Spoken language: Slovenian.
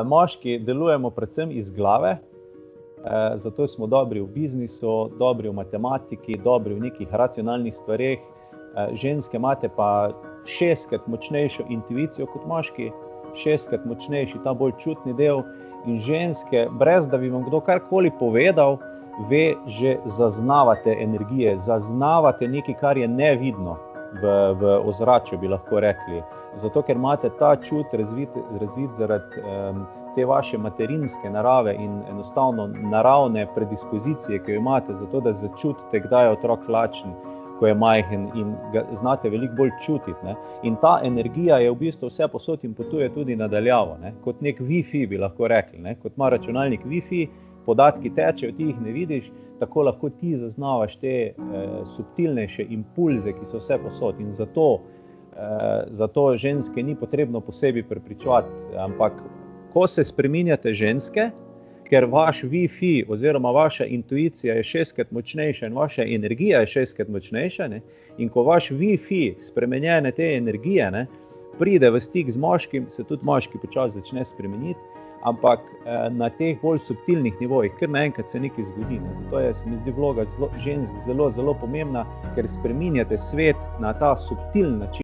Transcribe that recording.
Moški delujemo predvsem iz glave, zato smo dobri v biznisu, dobri v matematiki, dobri v nekih racionalnih stvareh. Ženske imate pa 6-krat močnejšo intuicijo kot moški, 6-krat močnejši ta bolj čutni del. In ženske, brez da bi vam kdo karkoli povedal, že zaznavate energije, zaznavate nekaj, kar je nevidno v ozračju, bi lahko rekli. Zato, ker imate ta čut razvit zaradi te vaše materinske narave in enostavno naravne predispozicije, ki jo imate za to, da začutite, kdaj je otrok lačen, ko je majhen in ga znate veliko bolj čutiti, ne. In ta energija je v bistvu vse posod in potuje tudi na daljavo, ne. Kot nek Wi-Fi bi lahko rekli, ne. Kot ima računalnik Wi-Fi, podatki tečejo, ti jih ne vidiš, tako lahko ti zaznavaš te subtilnejše impulze, ki so vse posod. In zato ženske ni potrebno posebej prepričevati, ampak ko se spreminjate ženske, ker vaš Wi-Fi oziroma vaša intuicija je 6-krat močnejša in vaša energija je 6-krat močnejša, ne, in ko vaš Wi-Fi spremenjene te energije, ne, pride v stik z moškim, se tudi moški počasi začne spremeniti, ampak na teh bolj subtilnih nivojih, ker naenkrat se nekaj zgodi, ne. Zato se mi zdi vloga žensk zelo, zelo pomembna, ker spreminjate svet na ta subtilen način.